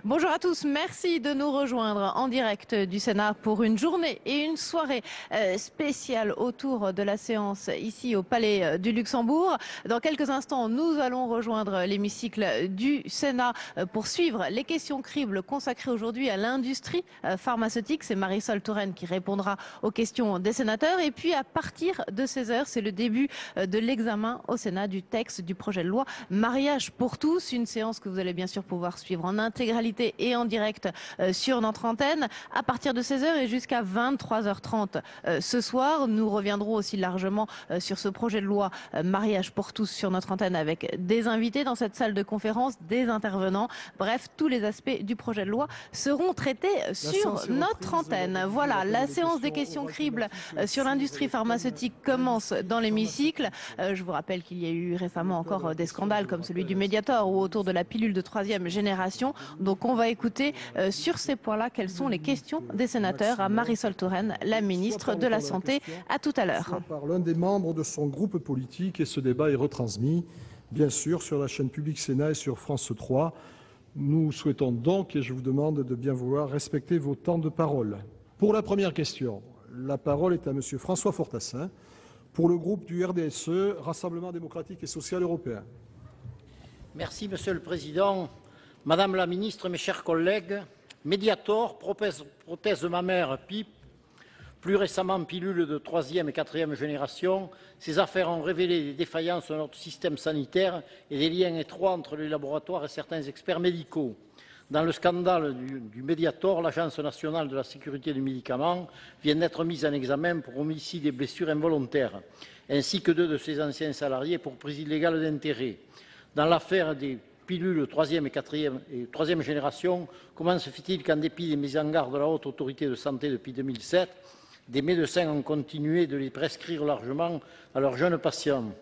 Bonjour à tous, merci de nous rejoindre en direct du Sénat pour une journée et une soirée spéciale autour de la séance ici au Palais du Luxembourg. Dans quelques instants, nous allons rejoindre l'hémicycle du Sénat pour suivre les questions cribles consacrées aujourd'hui à l'industrie pharmaceutique. C'est Marisol Touraine qui répondra aux questions des sénateurs. Et puis à partir de 16h, c'est le début de l'examen au Sénat du texte du projet de loi Mariage pour tous. Une séance que vous allez bien sûr pouvoir suivre en intégralité et en direct sur notre antenne à partir de 16h et jusqu'à 23h30 ce soir. Nous reviendrons aussi largement sur ce projet de loi Mariage pour tous sur notre antenne avec des invités dans cette salle de conférence, des intervenants. Bref, tous les aspects du projet de loi seront traités sur notre antenne. Voilà, la séance des questions cribles sur l'industrie pharmaceutique commence dans l'hémicycle. Je vous rappelle qu'il y a eu récemment encore des scandales comme celui du Mediator ou autour de la pilule de 3e génération. Donc on va écouter sur ces points-là quelles sont les questions des sénateurs à Marisol Touraine, la ministre de la Santé. À tout à l'heure. Par l'un des membres de son groupe politique, et ce débat est retransmis, bien sûr, sur la chaîne publique Sénat et sur France 3. Nous souhaitons donc, et je vous demande de bien vouloir respecter vos temps de parole. Pour la première question, la parole est à Monsieur François Fortassin, pour le groupe du RDSE, Rassemblement démocratique et social européen. Merci, Monsieur le Président. Madame la Ministre, mes chers collègues, Mediator, prothèse mammaire PIP, plus récemment pilule de 3e et 4e génération, ces affaires ont révélé des défaillances de notre système sanitaire et des liens étroits entre les laboratoires et certains experts médicaux. Dans le scandale du Mediator, l'Agence nationale de la sécurité du médicament vient d'être mise en examen pour homicide et blessures involontaires, ainsi que 2 de ses anciens salariés pour prise illégale d'intérêt. Dans l'affaire des pilules 3e et 3e génération, comment se fait-il qu'en dépit des mises en garde de la Haute Autorité de Santé depuis 2007, des médecins ont continué de les prescrire largement à leurs jeunes patientes?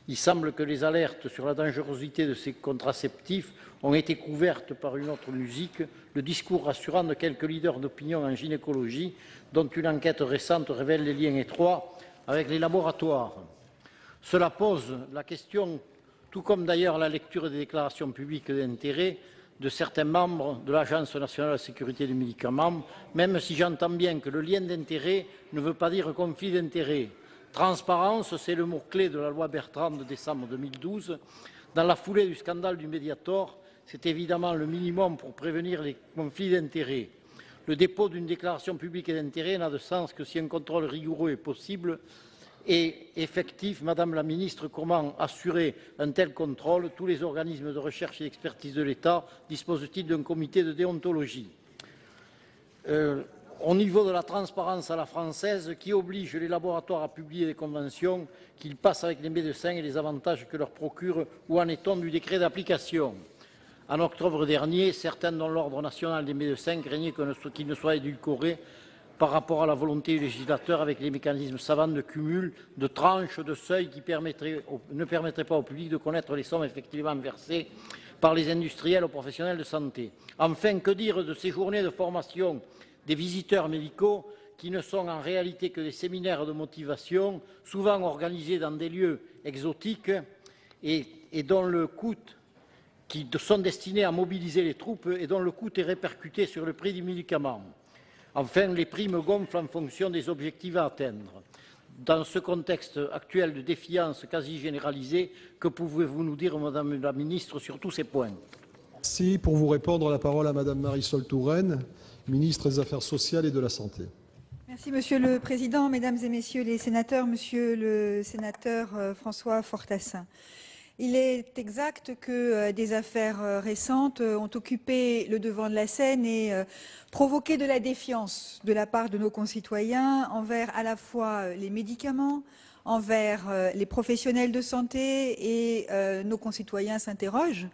Il semble que les alertes sur la dangerosité de ces contraceptifs ont été couvertes par une autre musique, le discours rassurant de quelques leaders d'opinion en gynécologie, dont une enquête récente révèle les liens étroits avec les laboratoires. Cela pose la question, tout comme d'ailleurs la lecture des déclarations publiques d'intérêt de certains membres de l'Agence nationale de la sécurité du médicament, même si j'entends bien que le lien d'intérêt ne veut pas dire conflit d'intérêt. Transparence, c'est le mot-clé de la loi Bertrand de décembre 2012. Dans la foulée du scandale du Mediator, c'est évidemment le minimum pour prévenir les conflits d'intérêts. Le dépôt d'une déclaration publique d'intérêt n'a de sens que si un contrôle rigoureux est possible et effectif. Madame la Ministre, comment assurer un tel contrôle? Tous les organismes de recherche et d'expertise de l'État disposent-ils d'un comité de déontologie? Au niveau de la transparence à la française, qui oblige les laboratoires à publier des conventions qu'ils passent avec les médecins et les avantages que leur procure? Où en est-on du décret d'application? En octobre dernier, certains dans l'Ordre national des médecins craignaient qu'il ne soit édulcoré par rapport à la volonté du législateur avec les mécanismes savants de cumul, de tranches, de seuils qui ne permettraient pas au public de connaître les sommes effectivement versées par les industriels aux professionnels de santé. Enfin, que dire de ces journées de formation des visiteurs médicaux qui ne sont en réalité que des séminaires de motivation, souvent organisés dans des lieux exotiques et dont le coût qui sont destinés à mobiliser les troupes et dont le coût est répercuté sur le prix du médicament. Enfin, les primes gonflent en fonction des objectifs à atteindre. Dans ce contexte actuel de défiance quasi généralisée, que pouvez-vous nous dire, Madame la Ministre, sur tous ces points? Merci. Pour vous répondre, la parole à Madame Marisol Touraine, ministre des Affaires sociales et de la Santé. Merci Monsieur le Président, Mesdames et Messieurs les sénateurs, Monsieur le sénateur François Fortassin. Il est exact que des affaires récentes ont occupé le devant de la scène et provoqué de la défiance de la part de nos concitoyens envers à la fois les médicaments, envers les professionnels de santé et nos concitoyens s'interrogent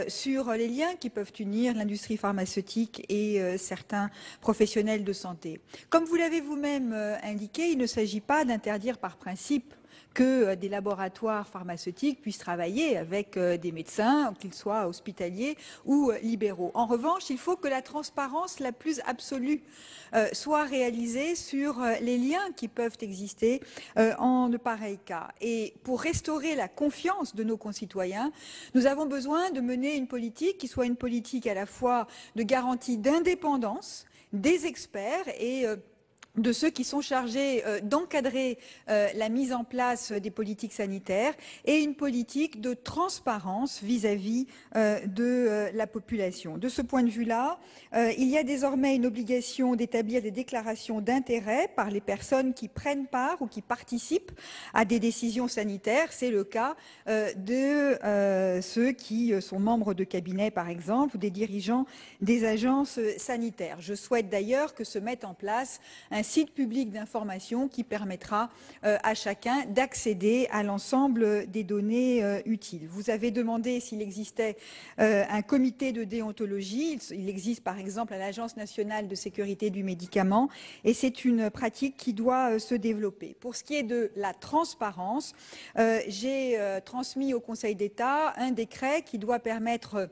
sur les liens qui peuvent unir l'industrie pharmaceutique et certains professionnels de santé. Comme vous l'avez vous-même indiqué, il ne s'agit pas d'interdire par principe que des laboratoires pharmaceutiques puissent travailler avec des médecins, qu'ils soient hospitaliers ou libéraux. En revanche, il faut que la transparence la plus absolue soit réalisée sur les liens qui peuvent exister en de pareils cas. Et pour restaurer la confiance de nos concitoyens, nous avons besoin de mener une politique qui soit une politique à la fois de garantie d'indépendance des experts et de ceux qui sont chargés d'encadrer la mise en place des politiques sanitaires et une politique de transparence vis-à-vis de la population. De ce point de vue-là, il y a désormais une obligation d'établir des déclarations d'intérêt par les personnes qui prennent part ou qui participent à des décisions sanitaires. C'est le cas de ceux qui sont membres de cabinet, par exemple, ou des dirigeants des agences sanitaires. Je souhaite d'ailleurs que se mette en place un site public d'information qui permettra à chacun d'accéder à l'ensemble des données utiles. Vous avez demandé s'il existait un comité de déontologie. Il existe par exemple à l'Agence nationale de sécurité du médicament et c'est une pratique qui doit se développer. Pour ce qui est de la transparence, j'ai transmis au Conseil d'État un décret qui doit permettre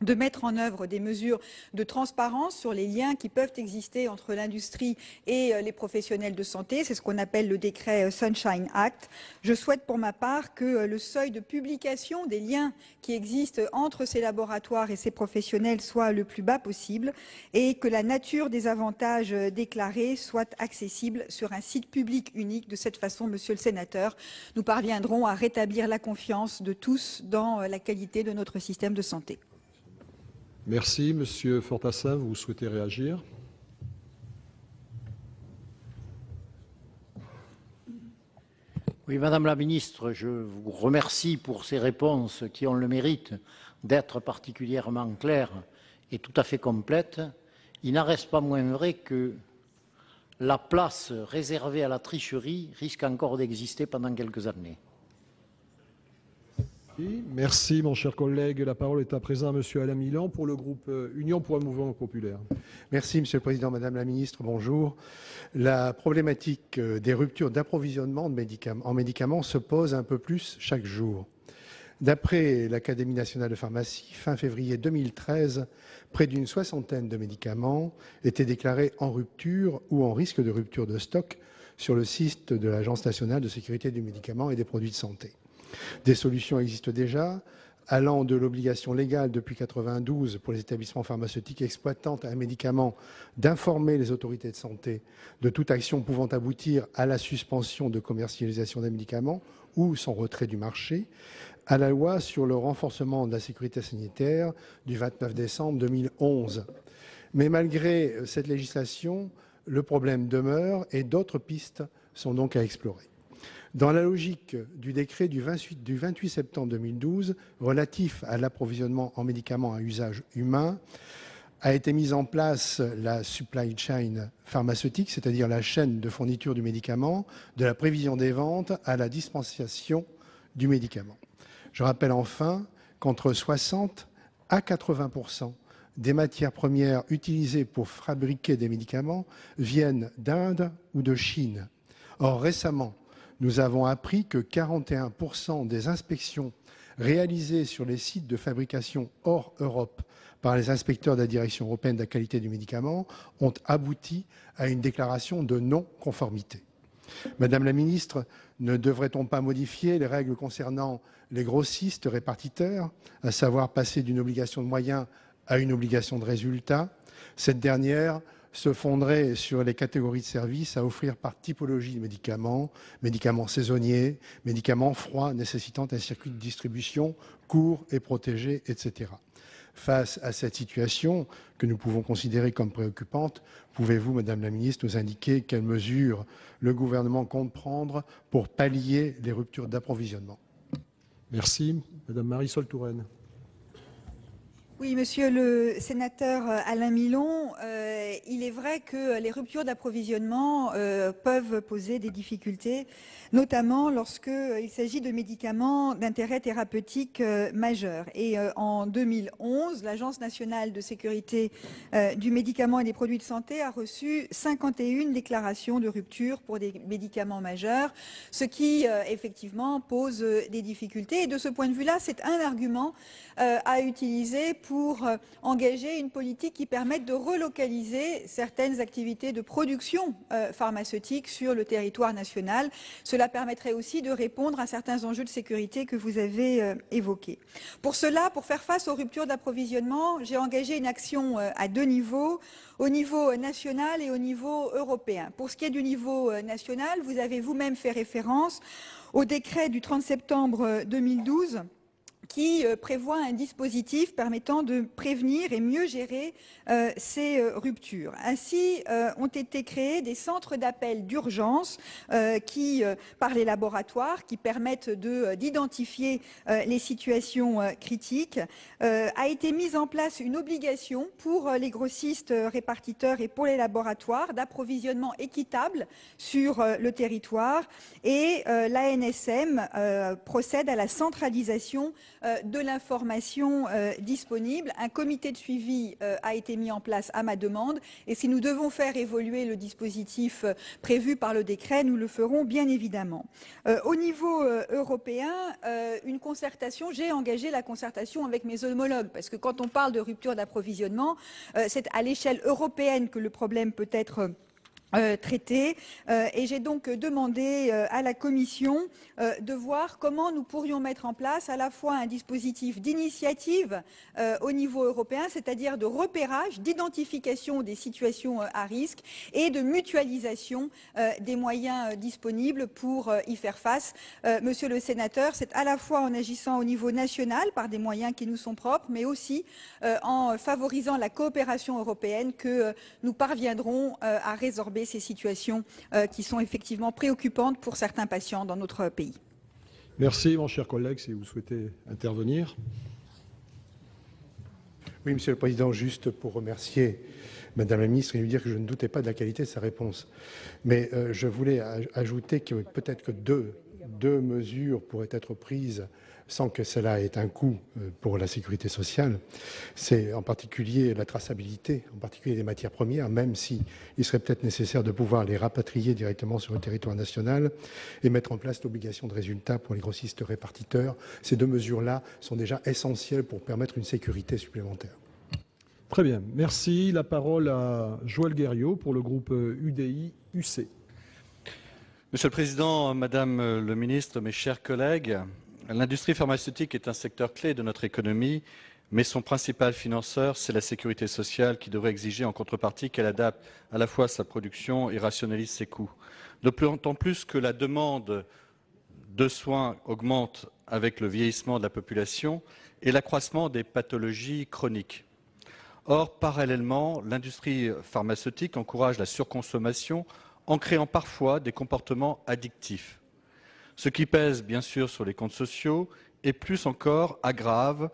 de mettre en œuvre des mesures de transparence sur les liens qui peuvent exister entre l'industrie et les professionnels de santé. C'est ce qu'on appelle le décret Sunshine Act. Je souhaite pour ma part que le seuil de publication des liens qui existent entre ces laboratoires et ces professionnels soit le plus bas possible et que la nature des avantages déclarés soit accessible sur un site public unique. De cette façon, Monsieur le Sénateur, nous parviendrons à rétablir la confiance de tous dans la qualité de notre système de santé. Merci. Monsieur Fortassin, vous souhaitez réagir? Oui, Madame la Ministre, je vous remercie pour ces réponses qui ont le mérite d'être particulièrement claires et tout à fait complètes. Il n'en reste pas moins vrai que la place réservée à la tricherie risque encore d'exister pendant quelques années. Merci, mon cher collègue. La parole est à présent à Monsieur Alain Milon pour le groupe Union pour un mouvement populaire. Merci, Monsieur le Président. Madame la Ministre, bonjour. La problématique des ruptures d'approvisionnement en médicaments se pose un peu plus chaque jour. D'après l'Académie nationale de pharmacie, fin février 2013, près d'une soixantaine de médicaments étaient déclarés en rupture ou en risque de rupture de stock sur le site de l'Agence nationale de sécurité du médicament et des produits de santé. Des solutions existent déjà, allant de l'obligation légale depuis 1992 pour les établissements pharmaceutiques exploitant un médicament d'informer les autorités de santé de toute action pouvant aboutir à la suspension de commercialisation d'un médicament ou son retrait du marché, à la loi sur le renforcement de la sécurité sanitaire du 29 décembre 2011. Mais malgré cette législation, le problème demeure et d'autres pistes sont donc à explorer. Dans la logique du décret du 28 septembre 2012 relatif à l'approvisionnement en médicaments à usage humain, a été mise en place la supply chain pharmaceutique, c'est-à-dire la chaîne de fourniture du médicament, de la prévision des ventes à la dispensation du médicament. Je rappelle enfin qu'entre 60 à 80% des matières premières utilisées pour fabriquer des médicaments viennent d'Inde ou de Chine. Or, récemment, nous avons appris que 41% des inspections réalisées sur les sites de fabrication hors Europe par les inspecteurs de la Direction européenne de la qualité du médicament ont abouti à une déclaration de non-conformité. Madame la Ministre, ne devrait-on pas modifier les règles concernant les grossistes répartiteurs, à savoir passer d'une obligation de moyens à une obligation de résultat? Cette dernière se fonderait sur les catégories de services à offrir par typologie de médicaments, médicaments saisonniers, médicaments froids nécessitant un circuit de distribution court et protégé, etc. Face à cette situation que nous pouvons considérer comme préoccupante, pouvez-vous, Madame la Ministre, nous indiquer quelles mesures le gouvernement compte prendre pour pallier les ruptures d'approvisionnement? Merci. Madame Marisol Touraine. Oui, monsieur le sénateur Alain Milon, il est vrai que les ruptures d'approvisionnement peuvent poser des difficultés, notamment lorsqu'il s'agit de médicaments d'intérêt thérapeutique majeur. Et en 2011, l'Agence nationale de sécurité du médicament et des produits de santé a reçu 51 déclarations de rupture pour des médicaments majeurs, ce qui effectivement pose des difficultés. Et de ce point de vue-là, c'est un argument à utiliser pour engager une politique qui permette de relocaliser certaines activités de production pharmaceutique sur le territoire national. Cela permettrait aussi de répondre à certains enjeux de sécurité que vous avez évoqués. Pour cela, pour faire face aux ruptures d'approvisionnement, j'ai engagé une action à deux niveaux, au niveau national et au niveau européen. Pour ce qui est du niveau national, vous avez vous-même fait référence au décret du 30 septembre 2012 qui prévoit un dispositif permettant de prévenir et mieux gérer ces ruptures. Ainsi, ont été créés des centres d'appel d'urgence par les laboratoires qui permettent d'identifier les situations critiques. A été mise en place une obligation pour les grossistes répartiteurs et pour les laboratoires d'approvisionnement équitable sur le territoire et l'ANSM procède à la centralisation de l'information disponible. Un comité de suivi a été mis en place à ma demande et si nous devons faire évoluer le dispositif prévu par le décret, nous le ferons bien évidemment. Au niveau européen, une concertation, j'ai engagé la concertation avec mes homologues parce que quand on parle de rupture d'approvisionnement, c'est à l'échelle européenne que le problème peut être traité et j'ai donc demandé à la Commission de voir comment nous pourrions mettre en place à la fois un dispositif d'initiative au niveau européen, c'est-à-dire de repérage, d'identification des situations à risque et de mutualisation des moyens disponibles pour y faire face. Monsieur le sénateur, c'est à la fois en agissant au niveau national par des moyens qui nous sont propres, mais aussi en favorisant la coopération européenne que nous parviendrons à résorber ces situations qui sont effectivement préoccupantes pour certains patients dans notre pays. Merci, mon cher collègue, si vous souhaitez intervenir. Oui, Monsieur le Président, juste pour remercier Madame la Ministre et lui dire que je ne doutais pas de la qualité de sa réponse. Mais je voulais ajouter que peut-être que deux mesures pourraient être prises sans que cela ait un coût pour la sécurité sociale. C'est en particulier la traçabilité, en particulier des matières premières, même s'il serait peut-être nécessaire de pouvoir les rapatrier directement sur le territoire national et mettre en place l'obligation de résultat pour les grossistes répartiteurs. Ces deux mesures-là sont déjà essentielles pour permettre une sécurité supplémentaire. Très bien, merci. La parole à Joël Guerriau pour le groupe UDI-UC. Monsieur le Président, Madame le Ministre, mes chers collègues, l'industrie pharmaceutique est un secteur clé de notre économie, mais son principal financeur, c'est la sécurité sociale qui devrait exiger en contrepartie qu'elle adapte à la fois sa production et rationalise ses coûts. D'autant plus que la demande de soins augmente avec le vieillissement de la population et l'accroissement des pathologies chroniques. Or, parallèlement, l'industrie pharmaceutique encourage la surconsommation en créant parfois des comportements addictifs, ce qui pèse bien sûr sur les comptes sociaux et plus encore aggrave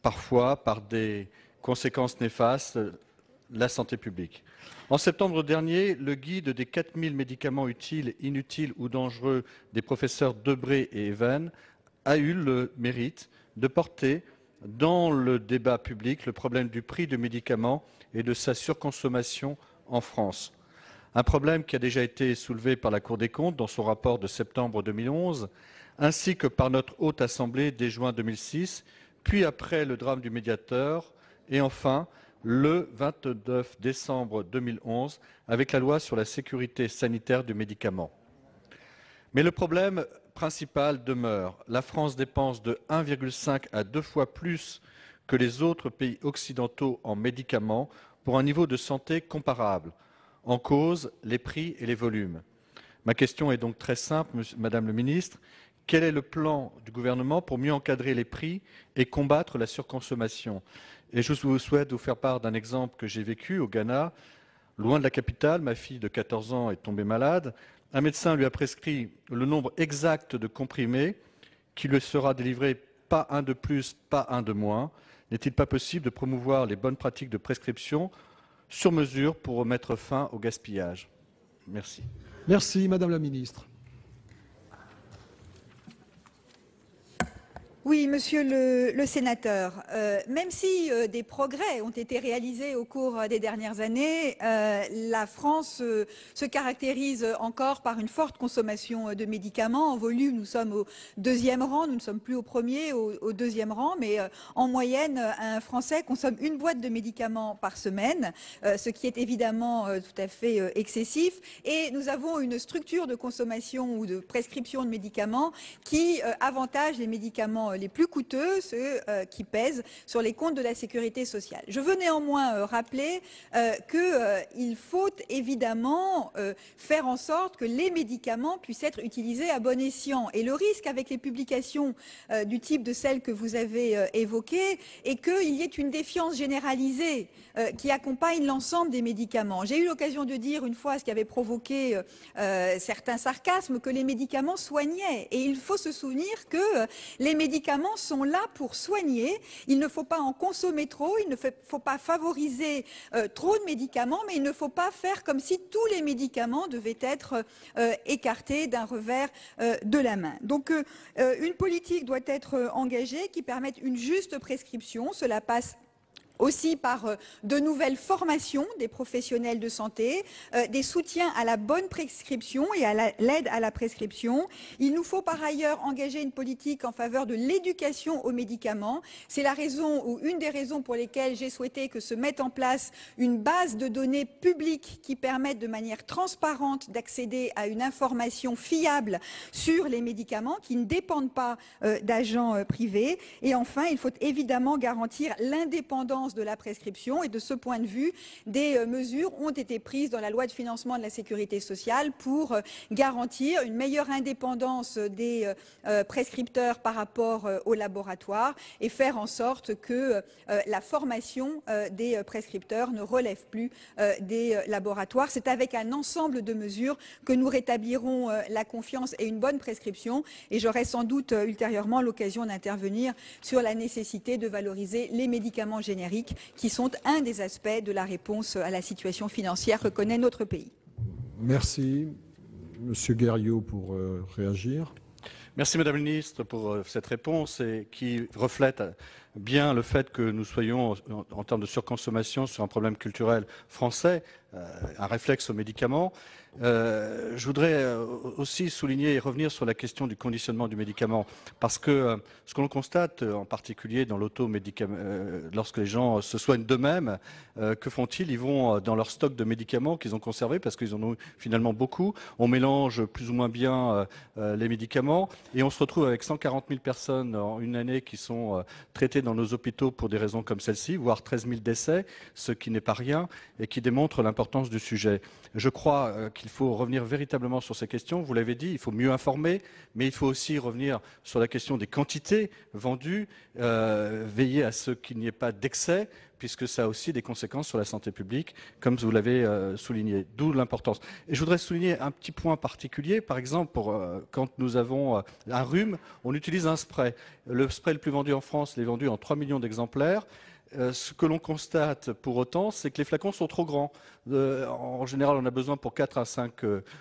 parfois par des conséquences néfastes la santé publique. En septembre dernier, le guide des 4000 médicaments utiles, inutiles ou dangereux des professeurs Debré et Even a eu le mérite de porter dans le débat public le problème du prix de médicaments et de sa surconsommation en France. Un problème qui a déjà été soulevé par la Cour des comptes dans son rapport de septembre 2011, ainsi que par notre Haute Assemblée dès juin 2006, puis après le drame du Mediator, et enfin le 29 décembre 2011 avec la loi sur la sécurité sanitaire du médicament. Mais le problème principal demeure. La France dépense de 1,5 à 2 fois plus que les autres pays occidentaux en médicaments pour un niveau de santé comparable. En cause, les prix et les volumes. Ma question est donc très simple, Madame le Ministre. Quel est le plan du gouvernement pour mieux encadrer les prix et combattre la surconsommation? Et je vous souhaite vous faire part d'un exemple que j'ai vécu au Ghana. Loin de la capitale, ma fille de 14 ans est tombée malade. Un médecin lui a prescrit le nombre exact de comprimés qui lui sera délivré, pas un de plus, pas un de moins. N'est-il pas possible de promouvoir les bonnes pratiques de prescription sur mesure pour mettre fin au gaspillage? Merci. Merci, Madame la Ministre. Oui, monsieur le sénateur, même si des progrès ont été réalisés au cours des dernières années, la France se caractérise encore par une forte consommation de médicaments. En volume, nous sommes au 2e rang, nous ne sommes plus au 1er, au 2e rang, mais en moyenne, un Français consomme une boîte de médicaments par semaine, ce qui est évidemment tout à fait excessif. Et nous avons une structure de consommation ou de prescription de médicaments qui avantage les médicaments les plus coûteux, ceux qui pèsent sur les comptes de la sécurité sociale. Je veux néanmoins rappeler qu'il faut évidemment faire en sorte que les médicaments puissent être utilisés à bon escient. Et le risque avec les publications du type de celles que vous avez évoquées est qu'il y ait une défiance généralisée qui accompagne l'ensemble des médicaments. J'ai eu l'occasion de dire une fois, ce qui avait provoqué certains sarcasmes, que les médicaments soignaient. Et il faut se souvenir que les médicaments sont là pour soigner. Il ne faut pas en consommer trop, il ne faut pas favoriser trop de médicaments, mais il ne faut pas faire comme si tous les médicaments devaient être écartés d'un revers de la main. Donc une politique doit être engagée qui permette une juste prescription. Cela passe aussi par de nouvelles formations des professionnels de santé, des soutiens à la bonne prescription et à l'aide à la prescription. Il nous faut par ailleurs engager une politique en faveur de l'éducation aux médicaments. C'est la raison ou une des raisons pour lesquelles j'ai souhaité que se mette en place une base de données publiques qui permette de manière transparente d'accéder à une information fiable sur les médicaments qui ne dépendent pas d'agents privés. Et enfin, il faut évidemment garantir l'indépendance de la prescription et de ce point de vue, des mesures ont été prises dans la loi de financement de la sécurité sociale pour garantir une meilleure indépendance des prescripteurs par rapport aux laboratoires et faire en sorte que la formation des prescripteurs ne relève plus des laboratoires. C'est avec un ensemble de mesures que nous rétablirons la confiance et une bonne prescription et j'aurai sans doute ultérieurement l'occasion d'intervenir sur la nécessité de valoriser les médicaments génériques qui sont un des aspects de la réponse à la situation financière que connaît notre pays. Merci. Monsieur Guerriau pour réagir. Merci Madame la Ministre pour cette réponse et qui reflète bien le fait que nous soyons en termes de surconsommation sur un problème culturel français, un réflexe aux médicaments. Je voudrais aussi souligner et revenir sur la question du conditionnement du médicament parce que ce que l'on constate en particulier dans l'automédicament, lorsque les gens se soignent d'eux-mêmes, que font-ils? Ils vont dans leur stock de médicaments qu'ils ont conservés parce qu'ils en ont finalement beaucoup. On mélange plus ou moins bien les médicaments et on se retrouve avec 140 000 personnes en une année qui sont traitées dans nos hôpitaux pour des raisons comme celle-ci, voire 13 000 décès, ce qui n'est pas rien et qui démontre l'importance du sujet. Je crois qu'il faut revenir véritablement sur ces questions. Vous l'avez dit, il faut mieux informer, mais il faut aussi revenir sur la question des quantités vendues, veiller à ce qu'il n'y ait pas d'excès, puisque ça a aussi des conséquences sur la santé publique, comme vous l'avez souligné, d'où l'importance. Et je voudrais souligner un petit point particulier, par exemple, quand nous avons un rhume, on utilise un spray. Le spray le plus vendu en France, il est vendu en 3 millions d'exemplaires. Ce que l'on constate pour autant, c'est que les flacons sont trop grands. En général, on a besoin pour 4 à 5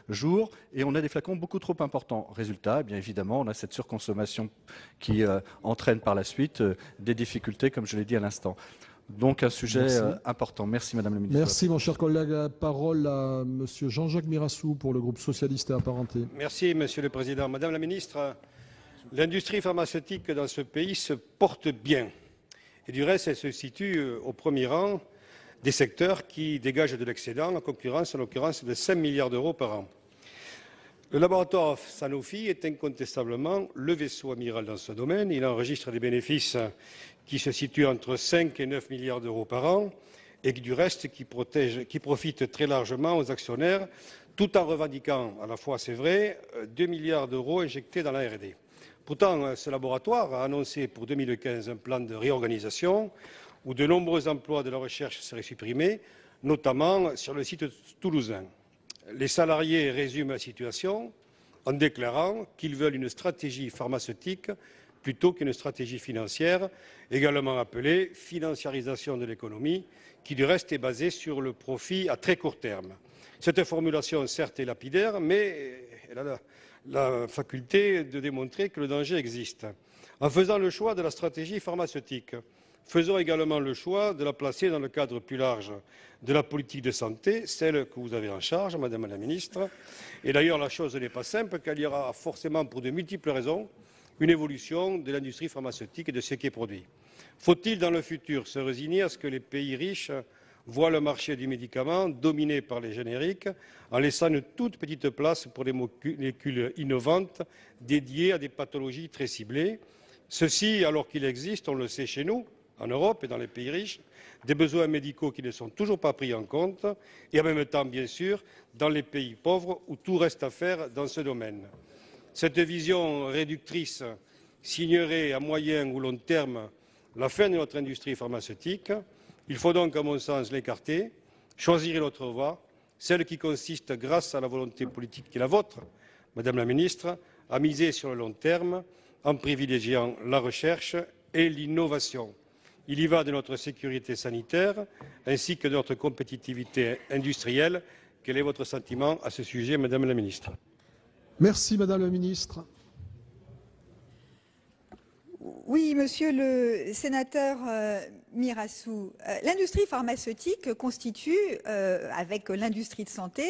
jours et on a des flacons beaucoup trop importants. Résultat, eh bien évidemment, on a cette surconsommation qui entraîne par la suite des difficultés, comme je l'ai dit à l'instant. Donc un sujet important. Merci Madame la Ministre. Merci mon cher collègue. La parole à Monsieur Jean-Jacques Mirassou pour le groupe socialiste et apparenté. Merci Monsieur le Président. Madame la Ministre, l'industrie pharmaceutique dans ce pays se porte bien. Et du reste, elle se situe au premier rang des secteurs qui dégagent de l'excédent, en l'occurrence de 5 milliards d'euros par an. Le laboratoire Sanofi est incontestablement le vaisseau amiral dans ce domaine. Il enregistre des bénéfices qui se situent entre 5 et 9 milliards d'euros par an et du reste qui profitent très largement aux actionnaires tout en revendiquant, à la fois c'est vrai, 2 milliards d'euros injectés dans la R&D. Pourtant, ce laboratoire a annoncé pour 2015 un plan de réorganisation où de nombreux emplois de la recherche seraient supprimés, notamment sur le site toulousain. Les salariés résument la situation en déclarant qu'ils veulent une stratégie pharmaceutique plutôt qu'une stratégie financière, également appelée financiarisation de l'économie, qui du reste est basée sur le profit à très court terme. Cette formulation, certes, est lapidaire, mais elle a la faculté de démontrer que le danger existe. En faisant le choix de la stratégie pharmaceutique, faisons également le choix de la placer dans le cadre plus large de la politique de santé, celle que vous avez en charge, Madame la Ministre. Et d'ailleurs, la chose n'est pas simple, car il y aura forcément, pour de multiples raisons, une évolution de l'industrie pharmaceutique et de ce qui est produit. Faut-il, dans le futur, se résigner à ce que les pays riches voient le marché du médicament dominé par les génériques, en laissant une toute petite place pour des molécules innovantes dédiées à des pathologies très ciblées? Ceci, alors qu'il existe, on le sait chez nous, en Europe et dans les pays riches, des besoins médicaux qui ne sont toujours pas pris en compte, et en même temps, bien sûr, dans les pays pauvres où tout reste à faire dans ce domaine. Cette vision réductrice signerait à moyen ou long terme la fin de notre industrie pharmaceutique. Il faut donc, à mon sens, l'écarter, choisir une autre voie, celle qui consiste, grâce à la volonté politique qui est la vôtre, Madame la Ministre, à miser sur le long terme en privilégiant la recherche et l'innovation. Il y va de notre sécurité sanitaire ainsi que de notre compétitivité industrielle. Quel est votre sentiment à ce sujet, Madame la Ministre? Merci, Madame la Ministre. Oui, monsieur le sénateur Mirassou, l'industrie pharmaceutique constitue, avec l'industrie de santé,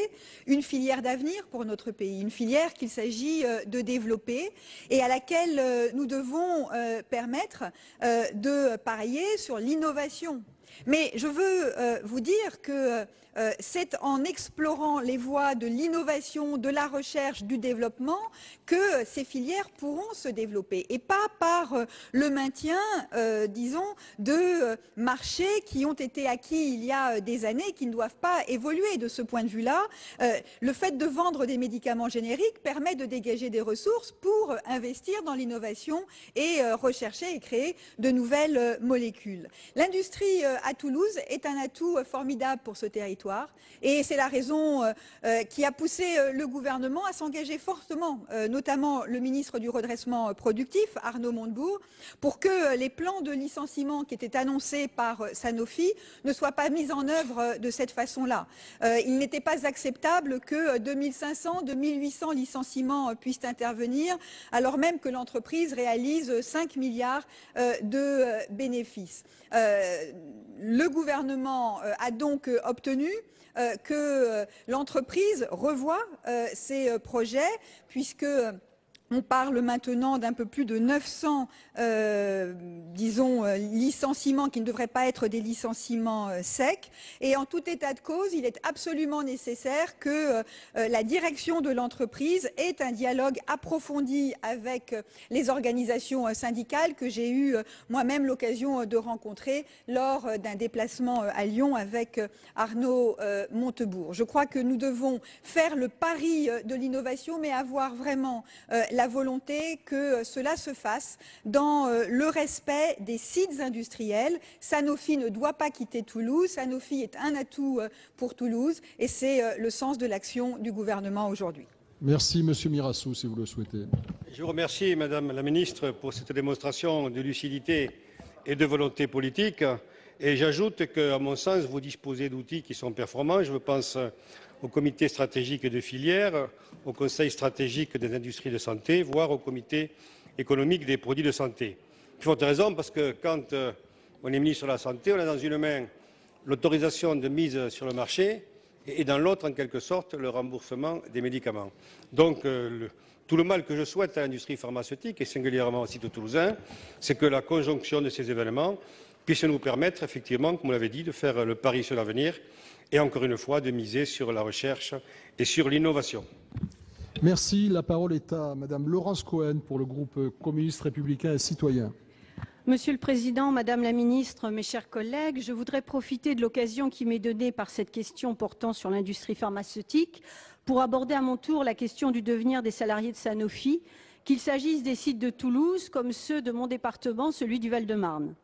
une filière d'avenir pour notre pays, une filière qu'il s'agit de développer et à laquelle nous devons permettre de parier sur l'innovation. Mais je veux vous dire que c'est en explorant les voies de l'innovation, de la recherche, du développement que ces filières pourront se développer et pas par le maintien, disons, de marchés qui ont été acquis il y a des années et qui ne doivent pas évoluer. De ce point de vue-là, le fait de vendre des médicaments génériques permet de dégager des ressources pour investir dans l'innovation et rechercher et créer de nouvelles molécules. L'industrie à Toulouse est un atout formidable pour ce territoire et c'est la raison qui a poussé le gouvernement à s'engager fortement, notamment le ministre du redressement productif, Arnaud Montebourg, pour que les plans de licenciement qui étaient annoncés par Sanofi ne soient pas mis en œuvre de cette façon-là. Il n'était pas acceptable que 2500, 2800 licenciements puissent intervenir, alors même que l'entreprise réalise 5 milliards de bénéfices. Le gouvernement a donc obtenu que l'entreprise revoie ses projets, puisque on parle maintenant d'un peu plus de 900, disons, licenciements qui ne devraient pas être des licenciements secs. Et en tout état de cause, il est absolument nécessaire que la direction de l'entreprise ait un dialogue approfondi avec les organisations syndicales que j'ai eu moi-même l'occasion de rencontrer lors d'un déplacement à Lyon avec Arnaud Montebourg. Je crois que nous devons faire le pari de l'innovation, mais avoir vraiment la volonté que cela se fasse dans le respect des sites industriels. Sanofi ne doit pas quitter Toulouse. Sanofi est un atout pour Toulouse et c'est le sens de l'action du gouvernement aujourd'hui. Merci, Monsieur Mirassou, si vous le souhaitez. Je vous remercie, Madame la Ministre, pour cette démonstration de lucidité et de volonté politique. Et j'ajoute qu'à mon sens, vous disposez d'outils qui sont performants. Je pense au comité stratégique de filière, au conseil stratégique des industries de santé, voire au comité économique des produits de santé. Pour forte raison, parce que quand on est ministre de la Santé, on a dans une main l'autorisation de mise sur le marché et dans l'autre, en quelque sorte, le remboursement des médicaments. Donc, tout le mal que je souhaite à l'industrie pharmaceutique, et singulièrement au site toulousain, c'est que la conjonction de ces événements puisse nous permettre, effectivement, comme vous l'avez dit, de faire le pari sur l'avenir et, encore une fois, de miser sur la recherche et sur l'innovation. Merci. La parole est à Madame Laurence Cohen pour le groupe communiste républicain et citoyen. Monsieur le Président, Madame la Ministre, mes chers collègues, je voudrais profiter de l'occasion qui m'est donnée par cette question portant sur l'industrie pharmaceutique pour aborder à mon tour la question du devenir des salariés de Sanofi, qu'il s'agisse des sites de Toulouse comme ceux de mon département, celui du Val-de-Marne.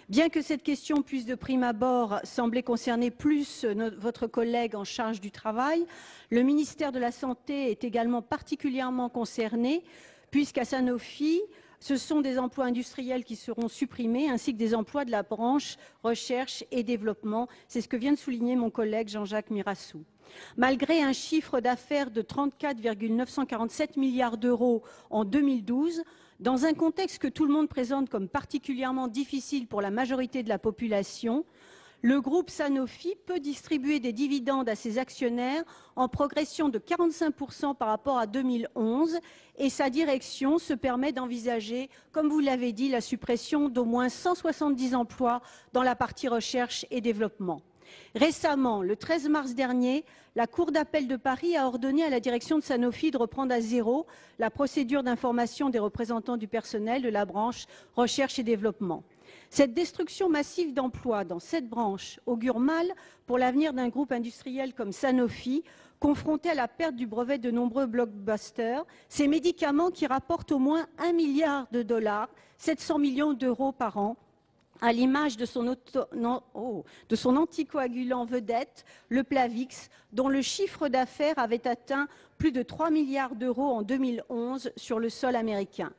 Bien que cette question puisse de prime abord sembler concerner plus votre collègue en charge du travail, le ministère de la Santé est également particulièrement concerné puisqu'à Sanofi, Ce sont des emplois industriels qui seront supprimés, ainsi que des emplois de la branche recherche et développement. C'est ce que vient de souligner mon collègue Jean-Jacques Mirassou. Malgré un chiffre d'affaires de 34,947 milliards d'euros en 2012, dans un contexte que tout le monde présente comme particulièrement difficile pour la majorité de la population, le groupe Sanofi peut distribuer des dividendes à ses actionnaires en progression de 45% par rapport à 2011 et sa direction se permet d'envisager, comme vous l'avez dit, la suppression d'au moins 170 emplois dans la partie recherche et développement. Récemment, le 13 mars dernier, la Cour d'appel de Paris a ordonné à la direction de Sanofi de reprendre à zéro la procédure d'information des représentants du personnel de la branche recherche et développement. Cette destruction massive d'emplois dans cette branche augure mal pour l'avenir d'un groupe industriel comme Sanofi, confronté à la perte du brevet de nombreux blockbusters, ces médicaments qui rapportent au moins 1 milliard de dollars, 700 millions d'euros par an, à l'image de son anticoagulant vedette, le Plavix, dont le chiffre d'affaires avait atteint plus de 3 milliards d'euros en 2011 sur le sol américain.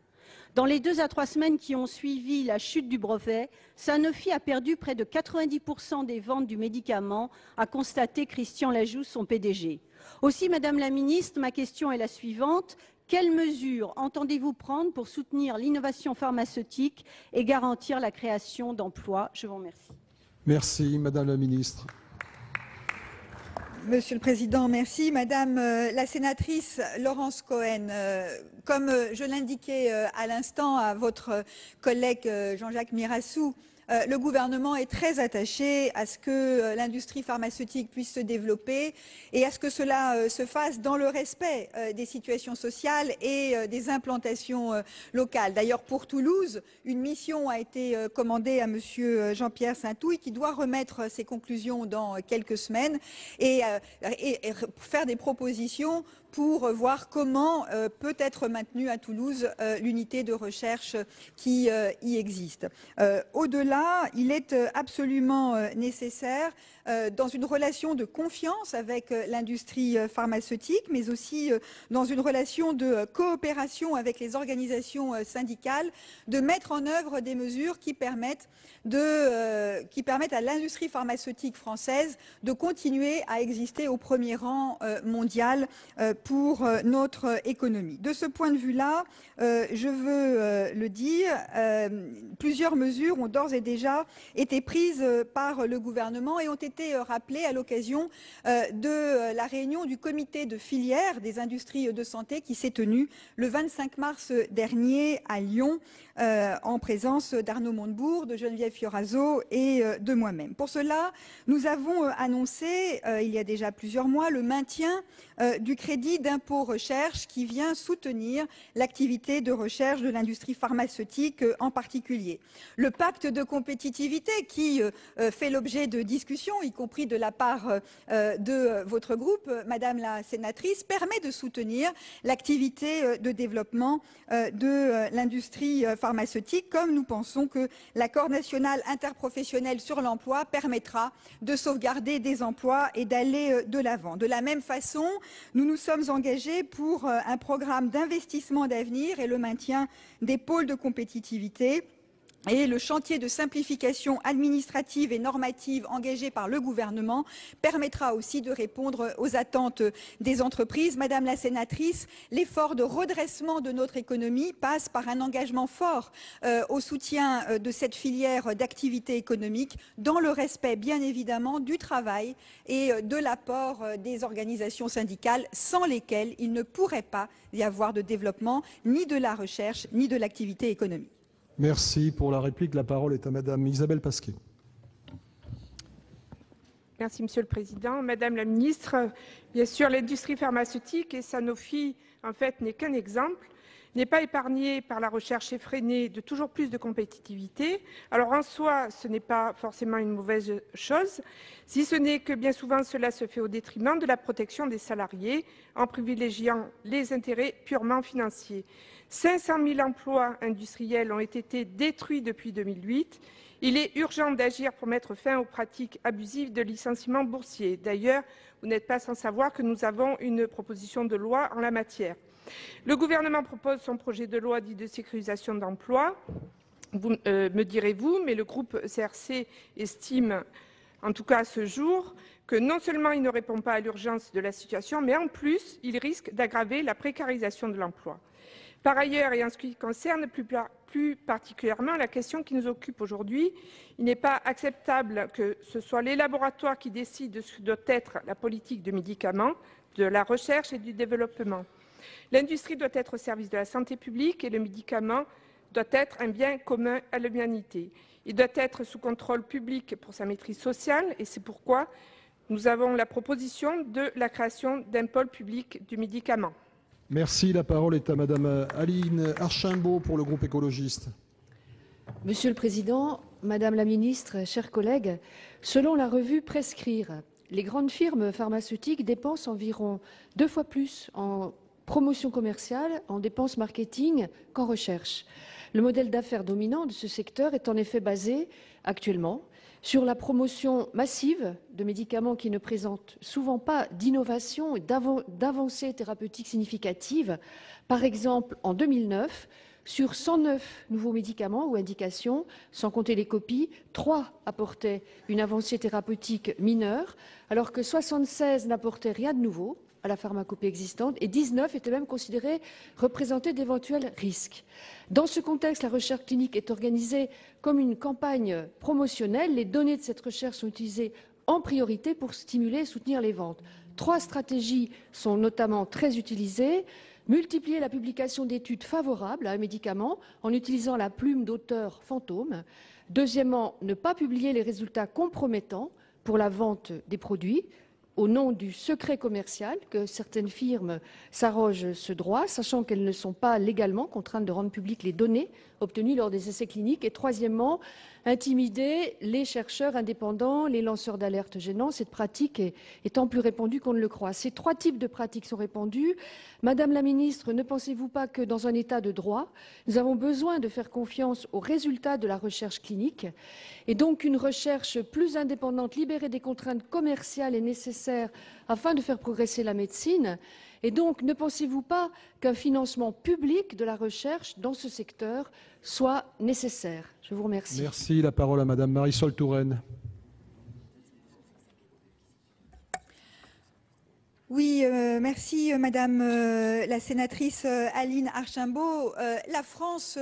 Dans les 2 à 3 semaines qui ont suivi la chute du brevet, Sanofi a perdu près de 90% des ventes du médicament, a constaté Christian Lajoux, son PDG. Aussi, Madame la Ministre, ma question est la suivante. Quelles mesures entendez-vous prendre pour soutenir l'innovation pharmaceutique et garantir la création d'emplois? Je vous remercie. Merci, Madame la Ministre. Monsieur le Président, merci. Madame la sénatrice Laurence Cohen, comme je l'indiquais à l'instant à votre collègue Jean-Jacques Mirassou, le gouvernement est très attaché à ce que l'industrie pharmaceutique puisse se développer et à ce que cela se fasse dans le respect des situations sociales et des implantations locales. D'ailleurs, pour Toulouse, une mission a été commandée à monsieur Jean-Pierre Saint-Touille qui doit remettre ses conclusions dans quelques semaines et faire des propositions pour voir comment peut être maintenue à Toulouse l'unité de recherche qui y existe. Au-delà, il est absolument nécessaire, dans une relation de confiance avec l'industrie pharmaceutique, mais aussi dans une relation de coopération avec les organisations syndicales, de mettre en œuvre des mesures qui permettent à l'industrie pharmaceutique française de continuer à exister au premier rang mondial pour notre économie. De ce point de vue-là, je veux le dire, plusieurs mesures ont d'ores et déjà été prises par le gouvernement et ont été rappelées à l'occasion de la réunion du comité de filière des industries de santé qui s'est tenue le 25 mars dernier à Lyon en présence d'Arnaud Montebourg, de Geneviève Fioraso et de moi-même. Pour cela, nous avons annoncé il y a déjà plusieurs mois le maintien du crédit d'impôt recherche qui vient soutenir l'activité de recherche de l'industrie pharmaceutique en particulier. Le pacte de compétitivité qui fait l'objet de discussions, y compris de la part de votre groupe, Madame la sénatrice, permet de soutenir l'activité de développement de l'industrie pharmaceutique, comme nous pensons que l'accord national interprofessionnel sur l'emploi permettra de sauvegarder des emplois et d'aller de l'avant. De la même façon, nous nous sommes engagés pour un programme d'investissement d'avenir et le maintien des pôles de compétitivité. Et le chantier de simplification administrative et normative engagé par le gouvernement permettra aussi de répondre aux attentes des entreprises. Madame la sénatrice, l'effort de redressement de notre économie passe par un engagement fort au soutien de cette filière d'activité économique dans le respect, bien évidemment, du travail et de l'apport des organisations syndicales sans lesquelles il ne pourrait pas y avoir de développement ni de la recherche ni de l'activité économique. Merci. Pour la réplique, la parole est à Madame Isabelle Pasquet. Merci, Monsieur le Président. Madame la Ministre, bien sûr, l'industrie pharmaceutique, et Sanofi, en fait, n'est qu'un exemple, n'est pas épargnée par la recherche effrénée de toujours plus de compétitivité. Alors, en soi, ce n'est pas forcément une mauvaise chose, si ce n'est que bien souvent cela se fait au détriment de la protection des salariés, en privilégiant les intérêts purement financiers. 500 000 emplois industriels ont été détruits depuis 2008 Il est urgent d'agir pour mettre fin aux pratiques abusives de licenciement boursier. D'ailleurs, vous n'êtes pas sans savoir que nous avons une proposition de loi en la matière. Le gouvernement propose son projet de loi dit de sécurisation d'emploi. Me direz-vous, mais le groupe CRC estime, en tout cas à ce jour, que non seulement il ne répond pas à l'urgence de la situation, mais en plus, il risque d'aggraver la précarisation de l'emploi. Par ailleurs, et en ce qui concerne plus particulièrement la question qui nous occupe aujourd'hui, il n'est pas acceptable que ce soit les laboratoires qui décident de ce que doit être la politique de médicaments, de la recherche et du développement. L'industrie doit être au service de la santé publique et le médicament doit être un bien commun à l'humanité. Il doit être sous contrôle public pour sa maîtrise sociale et c'est pourquoi nous avons la proposition de la création d'un pôle public du médicament. Merci. La parole est à Madame Aline Archimbaud pour le groupe écologiste. Monsieur le Président, Madame la Ministre, chers collègues, selon la revue Prescrire, les grandes firmes pharmaceutiques dépensent environ 2 fois plus en promotion commerciale, en dépenses marketing qu'en recherche. Le modèle d'affaires dominant de ce secteur est en effet basé actuellement sur la promotion massive de médicaments qui ne présentent souvent pas d'innovation et d'avancées thérapeutiques significatives. Par exemple, en 2009, sur 109 nouveaux médicaments ou indications, sans compter les copies, 3 apportaient une avancée thérapeutique mineure, alors que 76 n'apportaient rien de nouveau à la pharmacopée existante et 19 étaient même considérés représenter d'éventuels risques. Dans ce contexte, la recherche clinique est organisée comme une campagne promotionnelle. Les données de cette recherche sont utilisées en priorité pour stimuler et soutenir les ventes. 3 stratégies sont notamment très utilisées. Multiplier la publication d'études favorables à un médicament en utilisant la plume d'auteur fantôme. Deuxièmement, ne pas publier les résultats compromettants pour la vente des produits au nom du secret commercial, que certaines firmes s'arrogent ce droit, sachant qu'elles ne sont pas légalement contraintes de rendre publiques les données obtenues lors des essais cliniques. Et troisièmement, intimider les chercheurs indépendants, les lanceurs d'alerte gênants, cette pratique étant plus répandue qu'on ne le croit. Ces 3 types de pratiques sont répandus. Madame la Ministre, ne pensez-vous pas que dans un état de droit, nous avons besoin de faire confiance aux résultats de la recherche clinique et donc une recherche plus indépendante, libérée des contraintes commerciales est nécessaire afin de faire progresser la médecine? Et donc, ne pensez-vous pas qu'un financement public de la recherche dans ce secteur soit nécessaire? Je vous remercie. Merci. La parole à Madame Marisol Touraine. Oui, merci Madame la sénatrice Aline Archimbaud. La France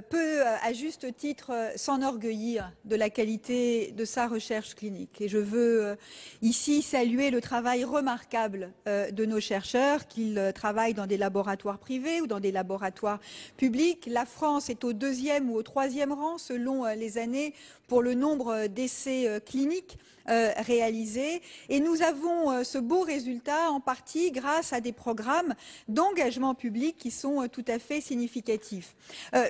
peut, à juste titre, s'enorgueillir de la qualité de sa recherche clinique. Et je veux ici saluer le travail remarquable de nos chercheurs, qu'ils travaillent dans des laboratoires privés ou dans des laboratoires publics. La France est au 2e ou au 3e rang, selon les années, pour le nombre d'essais cliniques réalisés. Et nous avons ce beau résultat en partie grâce à des programmes d'engagement public qui sont tout à fait significatifs.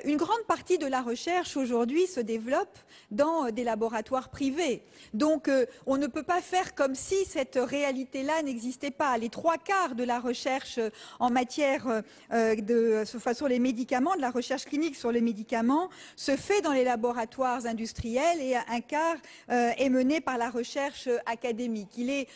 Une grande partie de la recherche aujourd'hui se développe dans des laboratoires privés. Donc on ne peut pas faire comme si cette réalité-là n'existait pas. Les 3/4 de la recherche en matière sur les médicaments, de la recherche clinique sur les médicaments, se fait dans les laboratoires industriels et 1/4 est mené par la recherche académique. Il est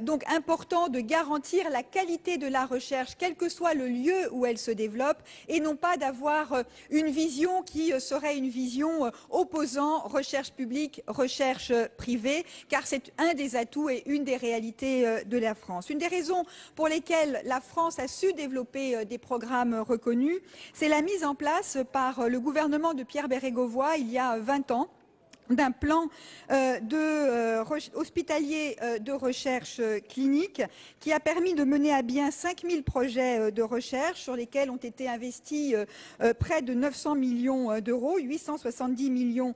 donc important de garantir la qualité de la recherche, quel que soit le lieu où elle se développe, et non pas d'avoir une vision qui serait une vision opposant recherche publique, recherche privée, car c'est un des atouts et une des réalités de la France. Une des raisons pour lesquelles la France a su développer des programmes reconnus, c'est la mise en place par le gouvernement de Pierre Bérégovoy il y a 20 ans, d'un plan hospitalier de recherche clinique qui a permis de mener à bien 5000 projets de recherche sur lesquels ont été investis près de 900 millions d'euros, 870 millions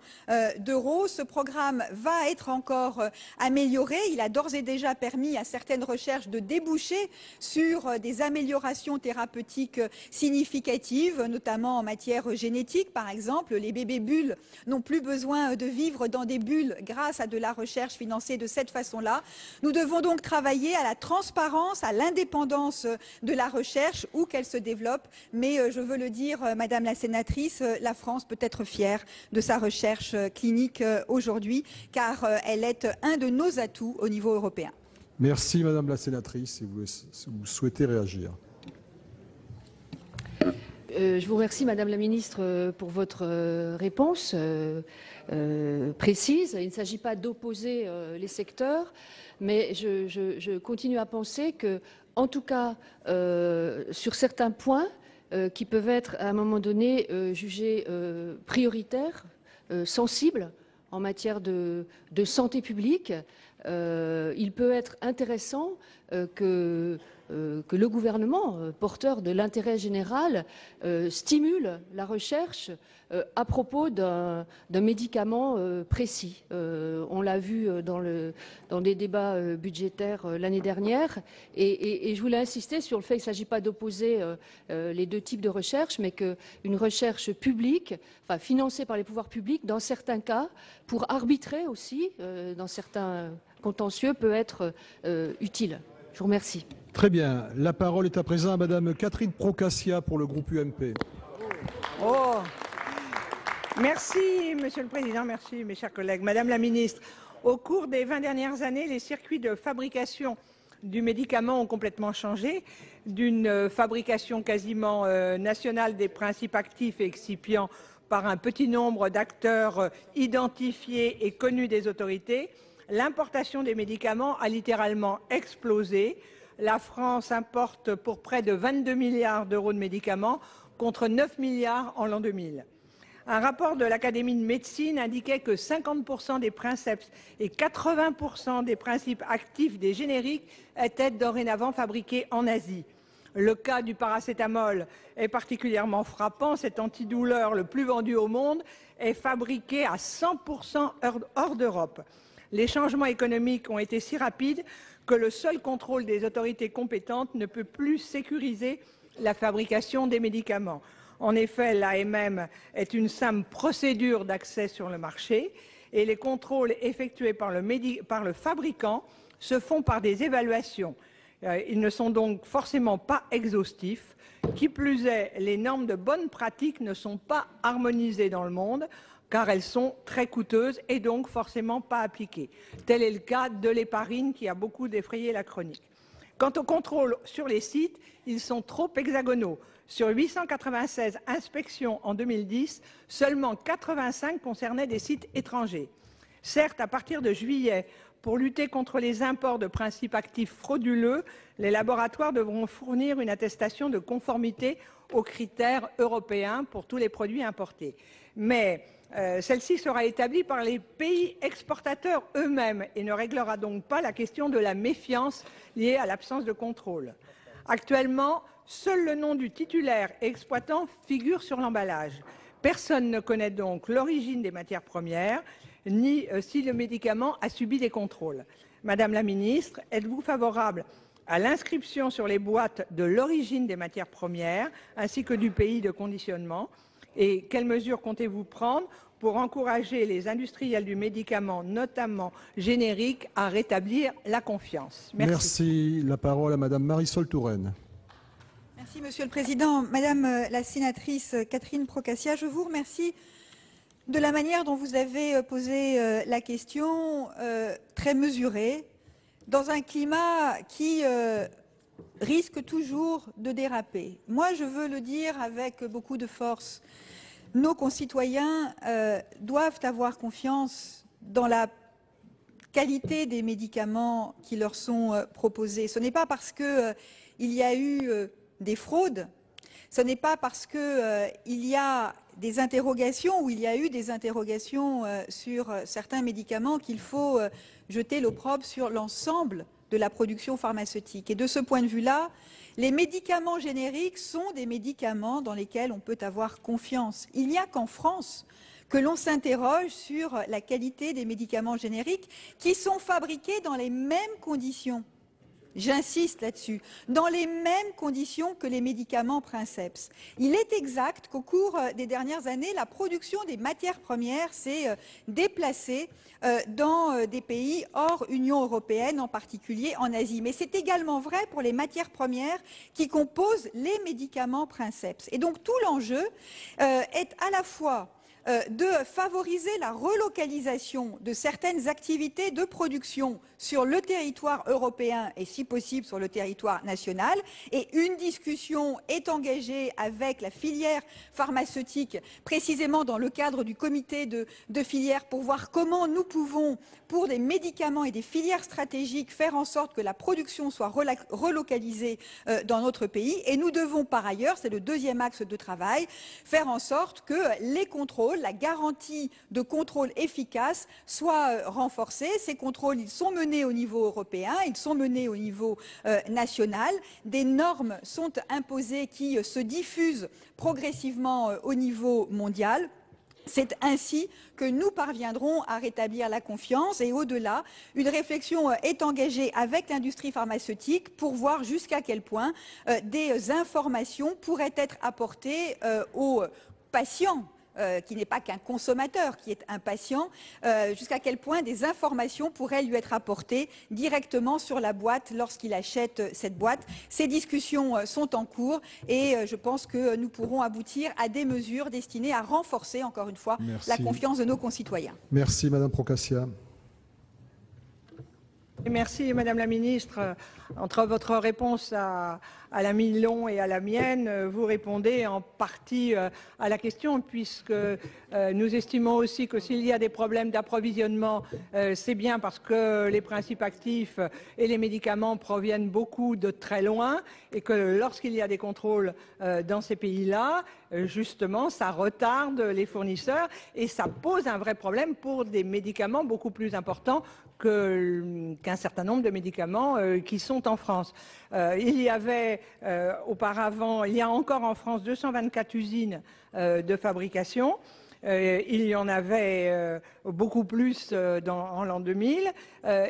d'euros. Ce programme va être encore amélioré. Il a d'ores et déjà permis à certaines recherches de déboucher sur des améliorations thérapeutiques significatives, notamment en matière génétique. Par exemple, les bébés bulles n'ont plus besoin de vivre vivre dans des bulles grâce à de la recherche financée de cette façon-là. Nous devons donc travailler à la transparence, à l'indépendance de la recherche, où qu'elle se développe. Mais je veux le dire, Madame la sénatrice, la France peut être fière de sa recherche clinique aujourd'hui, car elle est un de nos atouts au niveau européen. Merci Madame la sénatrice, si vous souhaitez réagir. Je vous remercie, Madame la Ministre, pour votre réponse précise. Il ne s'agit pas d'opposer les secteurs, mais je continue à penser que, en tout cas, sur certains points qui peuvent être à un moment donné jugés prioritaires, sensibles en matière de santé publique, il peut être intéressant que le gouvernement, porteur de l'intérêt général, stimule la recherche à propos d'un médicament précis. On l'a vu dans des débats budgétaires l'année dernière, et je voulais insister sur le fait qu'il ne s'agit pas d'opposer les deux types de recherche, mais qu'une recherche publique, enfin financée par les pouvoirs publics, dans certains cas, pour arbitrer aussi, dans certains contentieux, peut être utile. Je vous remercie. Très bien. La parole est à présent à Madame Catherine Procaccia pour le groupe UMP. Oh. Merci, Monsieur le Président. Merci, mes chers collègues. Madame la Ministre, au cours des 20 dernières années, les circuits de fabrication du médicament ont complètement changé, d'une fabrication quasiment nationale des principes actifs et excipients par un petit nombre d'acteurs identifiés et connus des autorités. L'importation des médicaments a littéralement explosé. La France importe pour près de 22 milliards d'euros de médicaments contre 9 milliards en l'an 2000. Un rapport de l'Académie de médecine indiquait que 50% des princeps et 80% des principes actifs des génériques étaient dorénavant fabriqués en Asie. Le cas du paracétamol est particulièrement frappant. Cet antidouleur le plus vendu au monde est fabriqué à 100% hors d'Europe. Les changements économiques ont été si rapides que le seul contrôle des autorités compétentes ne peut plus sécuriser la fabrication des médicaments. En effet, l'AMM est une simple procédure d'accès sur le marché et les contrôles effectués par le fabricant se font par des évaluations. Ils ne sont donc forcément pas exhaustifs. Qui plus est, les normes de bonne pratique ne sont pas harmonisées dans le monde, car elles sont très coûteuses et donc forcément pas appliquées. Tel est le cas de l'héparine qui a beaucoup défrayé la chronique. Quant aux contrôles sur les sites, ils sont trop hexagonaux. Sur 896 inspections en 2010, seulement 85 concernaient des sites étrangers. Certes, à partir de juillet, pour lutter contre les imports de principes actifs frauduleux, les laboratoires devront fournir une attestation de conformité aux critères européens pour tous les produits importés. Mais celle-ci sera établie par les pays exportateurs eux-mêmes et ne réglera donc pas la question de la méfiance liée à l'absence de contrôle. Actuellement, seul le nom du titulaire et exploitant figure sur l'emballage. Personne ne connaît donc l'origine des matières premières, ni si le médicament a subi des contrôles. Madame la Ministre, êtes-vous favorable à l'inscription sur les boîtes de l'origine des matières premières, ainsi que du pays de conditionnement? Et quelles mesures comptez-vous prendre pour encourager les industriels du médicament, notamment génériques, à rétablir la confiance? Merci. Merci. La parole à Madame Marisol Touraine. Merci, Monsieur le Président. Madame la sénatrice Catherine Procaccia, je vous remercie de la manière dont vous avez posé la question, très mesurée, dans un climat qui risque toujours de déraper. Moi, je veux le dire avec beaucoup de force. Nos concitoyens doivent avoir confiance dans la qualité des médicaments qui leur sont proposés. Ce n'est pas parce qu'il y a eu des fraudes, ce n'est pas parce qu'il y a des interrogations ou il y a eu des interrogations sur certains médicaments qu'il faut jeter l'opprobre sur l'ensemble de la production pharmaceutique. Et de ce point de vue-là, les médicaments génériques sont des médicaments dans lesquels on peut avoir confiance. Il n'y a qu'en France que l'on s'interroge sur la qualité des médicaments génériques qui sont fabriqués dans les mêmes conditions j'insiste là-dessus, dans les mêmes conditions que les médicaments princeps. Il est exact qu'au cours des dernières années, la production des matières premières s'est déplacée dans des pays hors Union européenne, en particulier en Asie. Mais c'est également vrai pour les matières premières qui composent les médicaments princeps. Et donc tout l'enjeu est à la fois de favoriser la relocalisation de certaines activités de production sur le territoire européen et si possible sur le territoire national. Et une discussion est engagée avec la filière pharmaceutique, précisément dans le cadre du comité de filière, pour voir comment nous pouvons, pour des médicaments et des filières stratégiques, faire en sorte que la production soit relocalisée dans notre pays. Et nous devons par ailleurs, c'est le deuxième axe de travail, faire en sorte que les contrôles, la garantie de contrôle efficace soient renforcés. Ces contrôles, ils sont menés au niveau européen, ils sont menés au niveau national. Des normes sont imposées qui se diffusent progressivement au niveau mondial. C'est ainsi que nous parviendrons à rétablir la confiance et au-delà, une réflexion est engagée avec l'industrie pharmaceutique pour voir jusqu'à quel point des informations pourraient être apportées aux patients, qui n'est pas qu'un consommateur, qui est un patient, jusqu'à quel point des informations pourraient lui être apportées directement sur la boîte lorsqu'il achète cette boîte. Ces discussions sont en cours et je pense que nous pourrons aboutir à des mesures destinées à renforcer, encore une fois, la confiance de nos concitoyens. Merci, Madame Procaccia. Merci, Madame la Ministre. Entre votre réponse à la Milon et à la mienne, vous répondez en partie à la question, puisque nous estimons aussi que s'il y a des problèmes d'approvisionnement, c'est bien parce que les principes actifs et les médicaments proviennent beaucoup de très loin, et que lorsqu'il y a des contrôles dans ces pays-là, justement, ça retarde les fournisseurs et ça pose un vrai problème pour des médicaments beaucoup plus importants qu'un certain nombre de médicaments qui sont en France. Il y avait auparavant, il y a encore en France 224 usines de fabrication. Il y en avait beaucoup plus en l'an 2000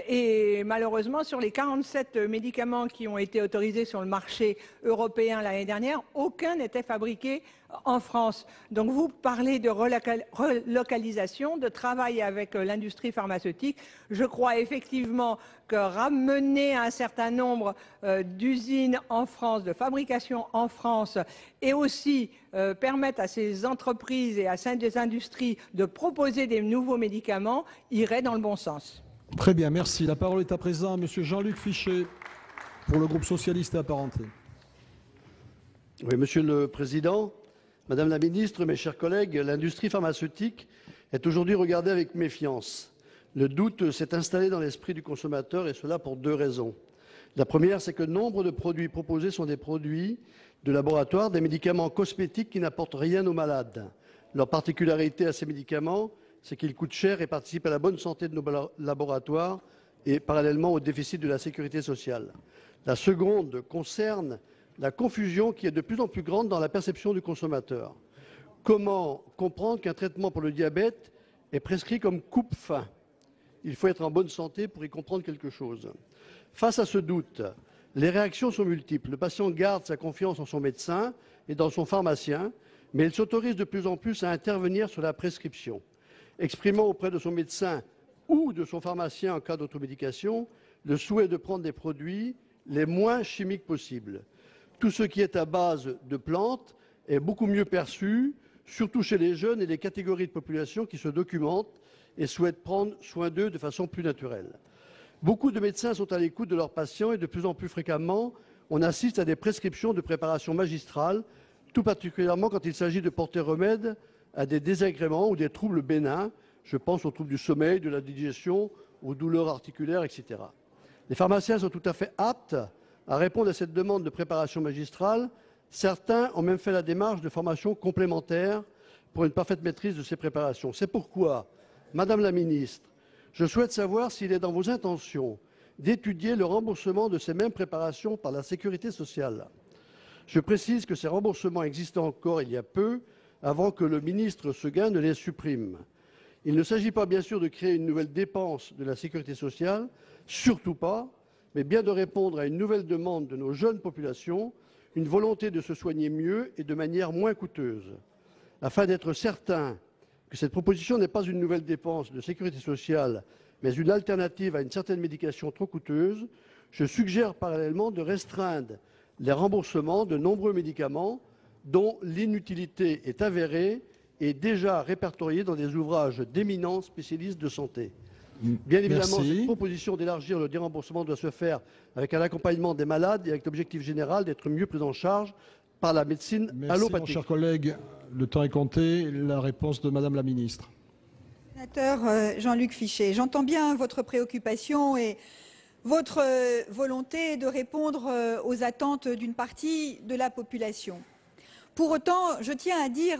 et malheureusement sur les 47 médicaments qui ont été autorisés sur le marché européen l'année dernière, aucun n'était fabriqué en France. Donc vous parlez de relocalisation, de travail avec l'industrie pharmaceutique. Je crois effectivement que ramener un certain nombre d'usines en France, de fabrication en France, et aussi permettre à ces entreprises et à ces industries de proposer des nouveaux médicaments irait dans le bon sens. Très bien, merci. La parole est à présent à Monsieur Jean-Luc Fichet pour le groupe socialiste et apparenté. Oui, Monsieur le Président, Madame la Ministre, mes chers collègues, l'industrie pharmaceutique est aujourd'hui regardée avec méfiance. Le doute s'est installé dans l'esprit du consommateur et cela pour deux raisons. La première, c'est que nombre de produits proposés sont des produits de laboratoire, des médicaments cosmétiques qui n'apportent rien aux malades. Leur particularité à ces médicaments, c'est qu'ils coûtent cher et participent à la bonne santé de nos laboratoires et parallèlement au déficit de la sécurité sociale. La seconde concerne la confusion qui est de plus en plus grande dans la perception du consommateur. Comment comprendre qu'un traitement pour le diabète est prescrit comme coupe-faim? Il faut être en bonne santé pour y comprendre quelque chose. Face à ce doute, les réactions sont multiples. Le patient garde sa confiance en son médecin et dans son pharmacien, mais il s'autorise de plus en plus à intervenir sur la prescription, exprimant auprès de son médecin ou de son pharmacien en cas d'automédication le souhait de prendre des produits les moins chimiques possibles. Tout ce qui est à base de plantes est beaucoup mieux perçu, surtout chez les jeunes et les catégories de population qui se documentent et souhaitent prendre soin d'eux de façon plus naturelle. Beaucoup de médecins sont à l'écoute de leurs patients et de plus en plus fréquemment, on assiste à des prescriptions de préparation magistrale, tout particulièrement quand il s'agit de porter remède à des désagréments ou des troubles bénins. Je pense aux troubles du sommeil, de la digestion, aux douleurs articulaires, etc. Les pharmaciens sont tout à fait aptes à répondre à cette demande de préparation magistrale. Certains ont même fait la démarche de formation complémentaire pour une parfaite maîtrise de ces préparations. C'est pourquoi, Madame la Ministre, je souhaite savoir s'il est dans vos intentions d'étudier le remboursement de ces mêmes préparations par la Sécurité sociale. Je précise que ces remboursements existaient encore il y a peu, avant que le ministre Seguin ne les supprime. Il ne s'agit pas bien sûr de créer une nouvelle dépense de la Sécurité sociale, surtout pas, mais bien de répondre à une nouvelle demande de nos jeunes populations, une volonté de se soigner mieux et de manière moins coûteuse. Afin d'être certain que cette proposition n'est pas une nouvelle dépense de sécurité sociale, mais une alternative à une certaine médication trop coûteuse, je suggère parallèlement de restreindre les remboursements de nombreux médicaments dont l'inutilité est avérée et déjà répertoriée dans des ouvrages d'éminents spécialistes de santé. Bien évidemment, Merci. cette proposition d'élargir le déremboursement doit se faire avec un accompagnement des malades et avec l'objectif général d'être mieux pris en charge par la médecine Merci, mon allopathique. cher collègue. Le temps est compté. La réponse de Madame la Ministre. Sénateur Jean-Luc Fichet, j'entends bien votre préoccupation et votre volonté de répondre aux attentes d'une partie de la population. Pour autant, je tiens à dire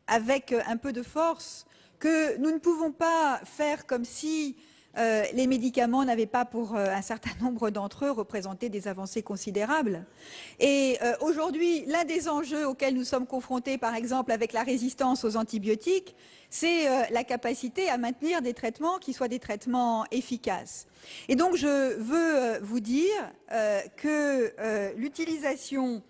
avec un peu de force que nous ne pouvons pas faire comme si les médicaments n'avaient pas, pour un certain nombre d'entre eux, représenté des avancées considérables. Et aujourd'hui, l'un des enjeux auxquels nous sommes confrontés, par exemple, avec la résistance aux antibiotiques, c'est la capacité à maintenir des traitements qui soient des traitements efficaces. Et donc, je veux vous dire que l'utilisation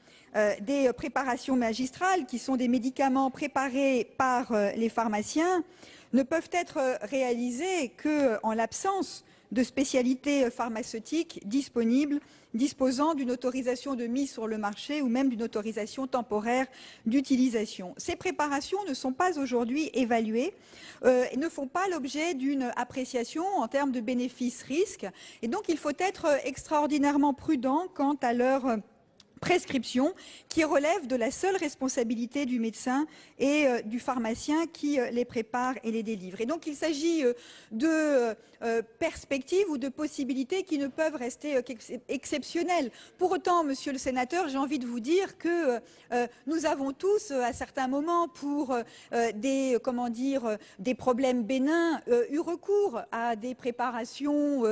des préparations magistrales, qui sont des médicaments préparés par les pharmaciens, ne peuvent être réalisées qu'en l'absence de spécialités pharmaceutiques disponibles, disposant d'une autorisation de mise sur le marché ou même d'une autorisation temporaire d'utilisation. Ces préparations ne sont pas aujourd'hui évaluées et ne font pas l'objet d'une appréciation en termes de bénéfices-risques. Et donc, il faut être extraordinairement prudent quant à leur prescription, qui relève de la seule responsabilité du médecin et du pharmacien qui les prépare et les délivre. Et donc il s'agit de perspectives ou de possibilités qui ne peuvent rester qu'exceptionnelles. Pour autant, monsieur le sénateur, j'ai envie de vous dire que nous avons tous, à certains moments, pour des problèmes bénins, eu recours à des préparations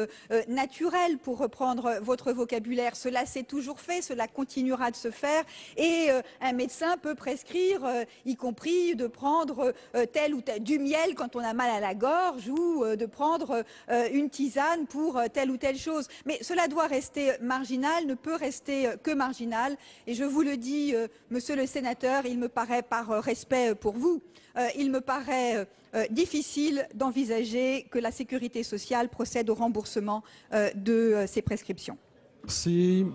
naturelles, pour reprendre votre vocabulaire. Cela s'est toujours fait, cela continuera de se faire, et un médecin peut prescrire, y compris de prendre tel ou tel, du miel quand on a mal à la gorge, ou de prendre une tisane pour telle ou telle chose. Mais cela doit rester marginal, ne peut rester que marginal. Et je vous le dis, monsieur le sénateur, il me paraît, par respect pour vous, il me paraît difficile d'envisager que la sécurité sociale procède au remboursement de ces prescriptions. Merci.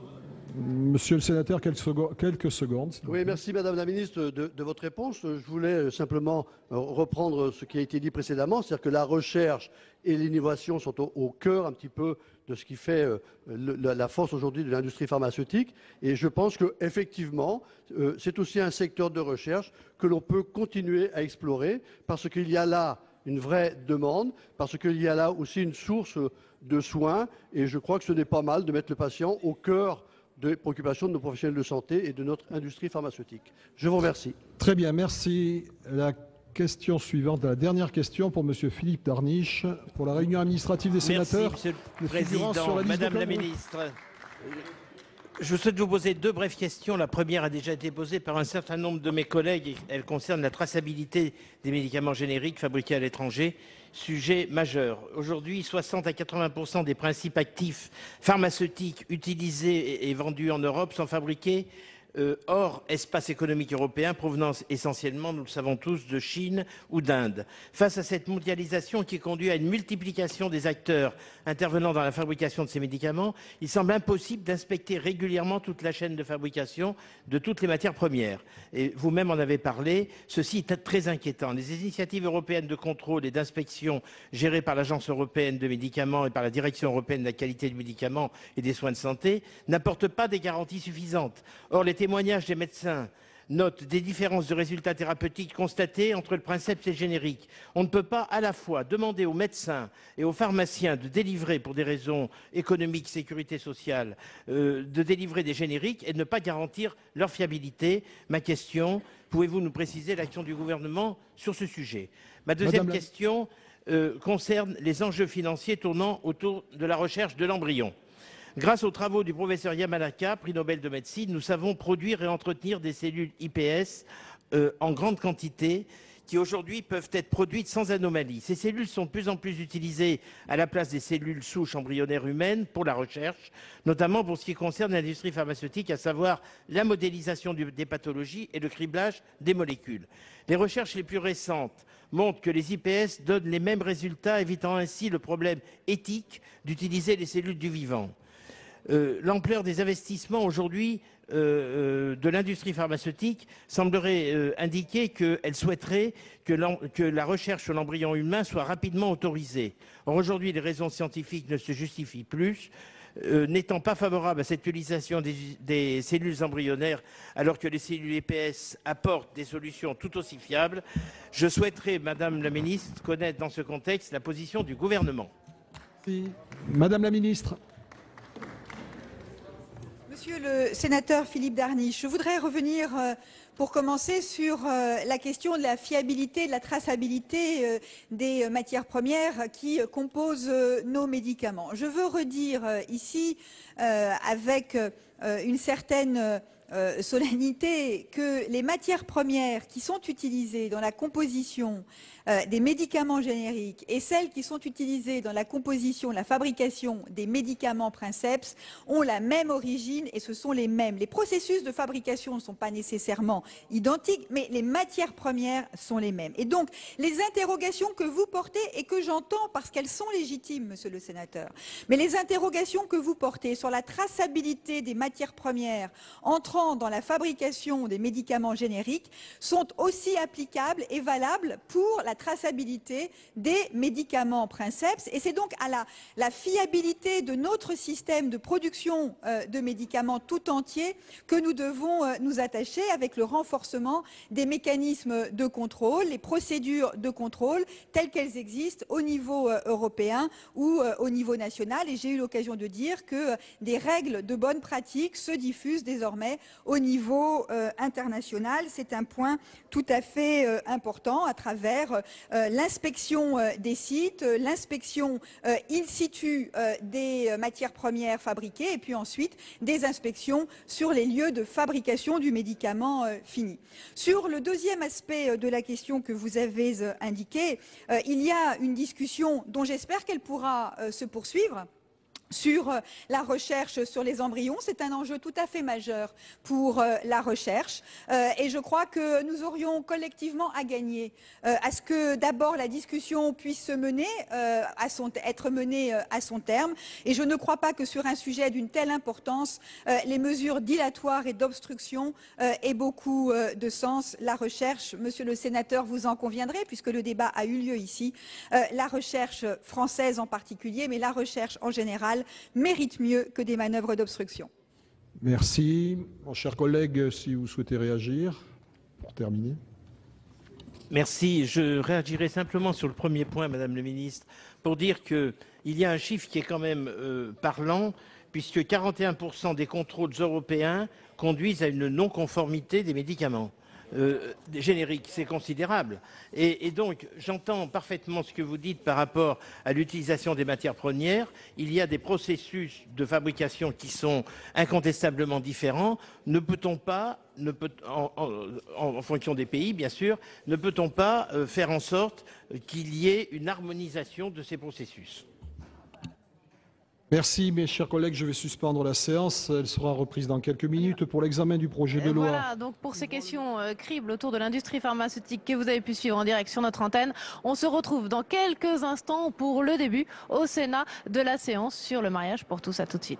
Monsieur le sénateur, quelques secondes. Oui, merci Madame la Ministre de votre réponse. Je voulais simplement reprendre ce qui a été dit précédemment, c'est-à-dire que la recherche et l'innovation sont au cœur un petit peu de ce qui fait la force aujourd'hui de l'industrie pharmaceutique. Et je pense qu'effectivement, c'est aussi un secteur de recherche que l'on peut continuer à explorer, parce qu'il y a là une vraie demande, parce qu'il y a là aussi une source de soins. Et je crois que ce n'est pas mal de mettre le patient au cœur des préoccupations de nos professionnels de santé et de notre industrie pharmaceutique. Je vous remercie. Très bien, merci. La question suivante, la dernière question pour Monsieur Philippe Darniche, pour la réunion administrative des sénateurs. Merci, Monsieur le Président. Madame la Ministre, je souhaite vous poser deux brèves questions. La première a déjà été posée par un certain nombre de mes collègues. Elle concerne la traçabilité des médicaments génériques fabriqués à l'étranger. Sujet majeur. Aujourd'hui, 60 à 80% des principes actifs pharmaceutiques utilisés et vendus en Europe sont fabriqués hors espace économique européen, provenance essentiellement, nous le savons tous, de Chine ou d'Inde. Face à cette mondialisation qui conduit à une multiplication des acteurs intervenant dans la fabrication de ces médicaments, il semble impossible d'inspecter régulièrement toute la chaîne de fabrication de toutes les matières premières. Et vous-même en avez parlé, ceci est très inquiétant. Les initiatives européennes de contrôle et d'inspection gérées par l'Agence européenne de médicaments et par la Direction européenne de la qualité du médicament et des soins de santé n'apportent pas des garanties suffisantes. Or, les témoignages des médecins notent des différences de résultats thérapeutiques constatées entre le princeps et le générique. On ne peut pas à la fois demander aux médecins et aux pharmaciens de délivrer, pour des raisons économiques, sécurité sociale, de délivrer des génériques et ne pas garantir leur fiabilité. Ma question, pouvez-vous nous préciser l'action du gouvernement sur ce sujet? Ma deuxième question concerne les enjeux financiers tournant autour de la recherche de l'embryon. Grâce aux travaux du professeur Yamanaka, prix Nobel de médecine, nous savons produire et entretenir des cellules iPS en grande quantité qui aujourd'hui peuvent être produites sans anomalie. Ces cellules sont de plus en plus utilisées à la place des cellules souches embryonnaires humaines pour la recherche, notamment pour ce qui concerne l'industrie pharmaceutique, à savoir la modélisation des pathologies et le criblage des molécules. Les recherches les plus récentes montrent que les IPS donnent les mêmes résultats, évitant ainsi le problème éthique d'utiliser les cellules du vivant. L'ampleur des investissements aujourd'hui de l'industrie pharmaceutique semblerait indiquer qu'elle souhaiterait que la recherche sur l'embryon humain soit rapidement autorisée. Or, aujourd'hui, les raisons scientifiques ne se justifient plus. N'étant pas favorable à cette utilisation des cellules embryonnaires, alors que les cellules EPS apportent des solutions tout aussi fiables, je souhaiterais, Madame la Ministre, connaître dans ce contexte la position du gouvernement. Merci. Madame la Ministre. Monsieur le sénateur Philippe Darniche, je voudrais revenir pour commencer sur la question de la fiabilité, de la traçabilité des matières premières qui composent nos médicaments. Je veux redire ici avec une certaine solennité que les matières premières qui sont utilisées dans la composition des médicaments génériques et celles qui sont utilisées dans la composition, la fabrication des médicaments princeps ont la même origine et ce sont les mêmes. Les processus de fabrication ne sont pas nécessairement identiques, mais les matières premières sont les mêmes. Et donc, les interrogations que vous portez et que j'entends parce qu'elles sont légitimes, monsieur le sénateur, mais les interrogations que vous portez sur la traçabilité des matières premières entrant dans la fabrication des médicaments génériques sont aussi applicables et valables pour la traçabilité des médicaments princeps. Et c'est donc à la fiabilité de notre système de production de médicaments tout entier que nous devons nous attacher avec le renforcement des mécanismes de contrôle, les procédures de contrôle telles qu'elles existent au niveau européen ou au niveau national. Et j'ai eu l'occasion de dire que des règles de bonne pratique se diffusent désormais au niveau international. C'est un point tout à fait important à travers l'inspection des sites, l'inspection in situ des matières premières fabriquées et puis ensuite des inspections sur les lieux de fabrication du médicament fini. Sur le deuxième aspect de la question que vous avez indiqué, il y a une discussion dont j'espère qu'elle pourra se poursuivre sur la recherche sur les embryons. C'est un enjeu tout à fait majeur pour la recherche et je crois que nous aurions collectivement à gagner à ce que d'abord la discussion puisse se mener être menée à son terme et je ne crois pas que sur un sujet d'une telle importance les mesures dilatoires et d'obstruction aient beaucoup de sens. La recherche, monsieur le sénateur, vous en conviendrez puisque le débat a eu lieu ici, la recherche française en particulier, mais la recherche en général mérite mieux que des manœuvres d'obstruction. Merci. Mon cher collègue, si vous souhaitez réagir, pour terminer. Merci. Je réagirai simplement sur le premier point, Madame le Ministre, pour dire qu'il y a un chiffre qui est quand même parlant, puisque 41% des contrôles européens conduisent à une non-conformité des médicaments. Générique, c'est considérable. Et donc, j'entends parfaitement ce que vous dites par rapport à l'utilisation des matières premières. Il y a des processus de fabrication qui sont incontestablement différents. Ne peut-on pas, en fonction des pays, bien sûr, ne peut-on pas faire en sorte qu'il y ait une harmonisation de ces processus ? Merci, mes chers collègues. Je vais suspendre la séance. Elle sera reprise dans quelques minutes pour l'examen du projet de loi. Voilà, donc pour ces questions cribles autour de l'industrie pharmaceutique que vous avez pu suivre en direct sur notre antenne, on se retrouve dans quelques instants pour le début au Sénat de la séance sur le mariage pour tous. À tout de suite.